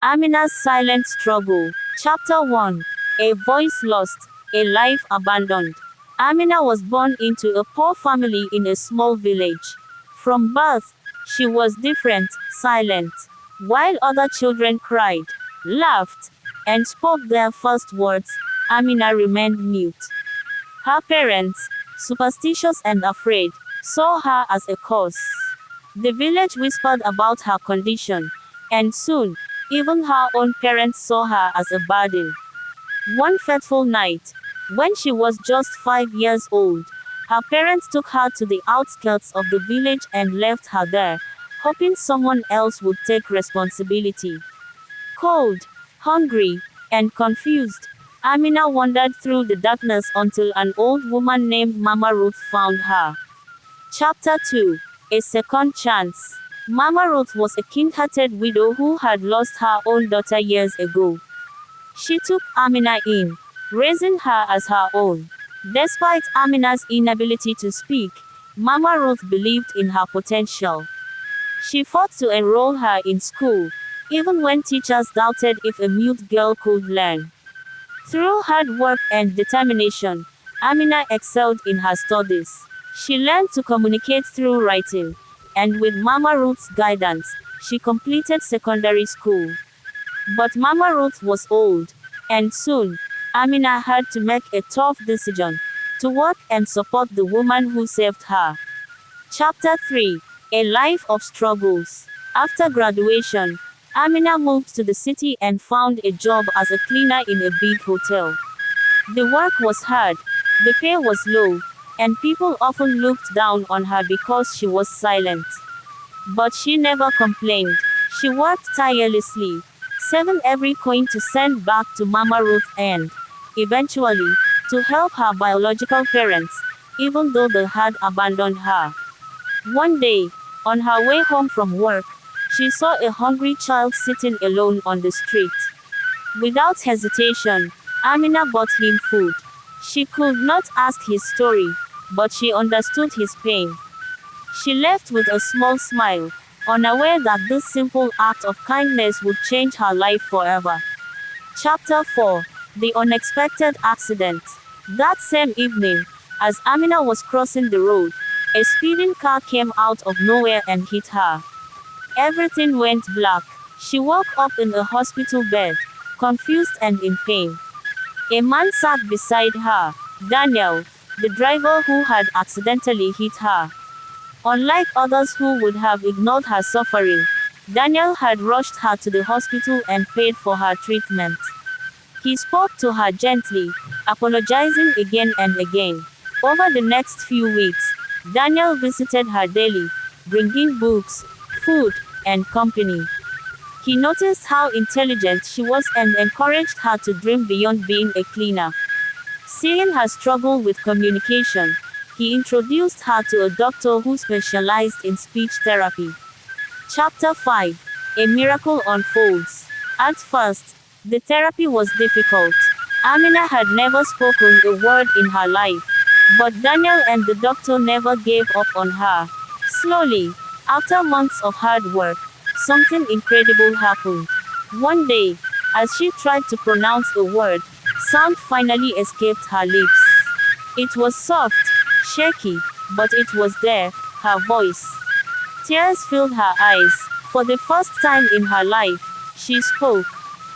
Amina's silent struggle. Chapter 1. A voice lost, a life abandoned. Amina was born into a poor family in a small village. From birth, she was different, silent. While other children cried, laughed, and spoke their first words, Amina remained mute. Her parents, superstitious and afraid, saw her as a curse. The village whispered about her condition, and soon, even her own parents saw her as a burden. One fateful night, when she was just 5 years old, her parents took her to the outskirts of the village and left her there, hoping someone else would take responsibility. Cold, hungry, and confused, Amina wandered through the darkness until an old woman named Mama Ruth found her. Chapter 2. A Second Chance. Mama Ruth was a kind-hearted widow who had lost her own daughter years ago. She took Amina in, raising her as her own. Despite Amina's inability to speak, Mama Ruth believed in her potential. She fought to enroll her in school, even when teachers doubted if a mute girl could learn. Through hard work and determination, Amina excelled in her studies. She learned to communicate through writing, and with Mama Ruth's guidance, she completed secondary school. But Mama Ruth was old, and soon, Amina had to make a tough decision to work and support the woman who saved her. Chapter 3. A Life of Struggles. After graduation, Amina moved to the city and found a job as a cleaner in a big hotel. The work was hard, the pay was low, and people often looked down on her because she was silent. But she never complained. She worked tirelessly, saving every coin to send back to Mama Ruth and, eventually, to help her biological parents, even though they had abandoned her. One day, on her way home from work, she saw a hungry child sitting alone on the street. Without hesitation, Amina bought him food. She could not ask his story, but she understood his pain. She left with a small smile, unaware that this simple act of kindness would change her life forever. Chapter 4. The Unexpected Accident. That same evening, as Amina was crossing the road, a speeding car came out of nowhere and hit her. Everything went black. She woke up in a hospital bed, confused and in pain. A man sat beside her, Daniel, the driver who had accidentally hit her. Unlike others who would have ignored her suffering, Daniel had rushed her to the hospital and paid for her treatment. He spoke to her gently, apologizing again and again. Over the next few weeks, Daniel visited her daily, bringing books, food, and company. He noticed how intelligent she was and encouraged her to dream beyond being a cleaner. Seeing her struggle with communication, he introduced her to a doctor who specialized in speech therapy. Chapter 5. A Miracle Unfolds. At first, the therapy was difficult. Amina had never spoken a word in her life, but Daniel and the doctor never gave up on her. Slowly, after months of hard work, something incredible happened. One day, as she tried to pronounce a word, sound finally escaped her lips. It was soft, shaky, but it was there, her voice. Tears filled her eyes. For the first time in her life, she spoke.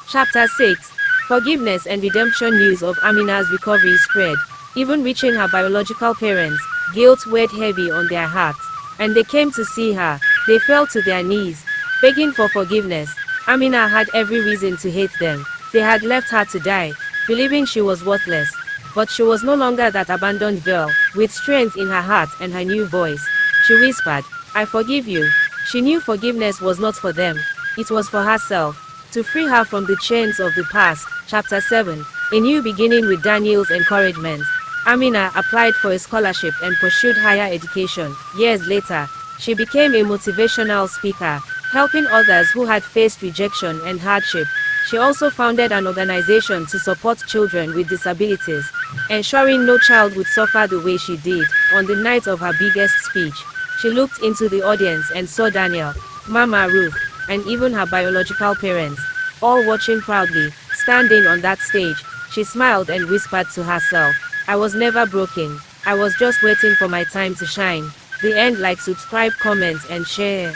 Chapter 6. Forgiveness and redemption. News of Amina's recovery spread, even reaching her biological parents. Guilt weighed heavy on their hearts, and they came to see her. They fell to their knees, begging for forgiveness. Amina had every reason to hate them. They had left her to die, believing she was worthless. But she was no longer that abandoned girl. With strength in her heart and her new voice, she whispered, "I forgive you." She knew forgiveness was not for them. It was for herself, to free her from the chains of the past. Chapter 7. A New Beginning. With Daniel's encouragement, Amina applied for a scholarship and pursued higher education. Years later, she became a motivational speaker, helping others who had faced rejection and hardship. She also founded an organization to support children with disabilities, ensuring no child would suffer the way she did. On the night of her biggest speech, she looked into the audience and saw Daniel, Mama Ruth, and even her biological parents, all watching proudly. Standing on that stage, she smiled and whispered to herself, I was never broken. I was just waiting for my time to shine. The end. Like, subscribe, comment and share.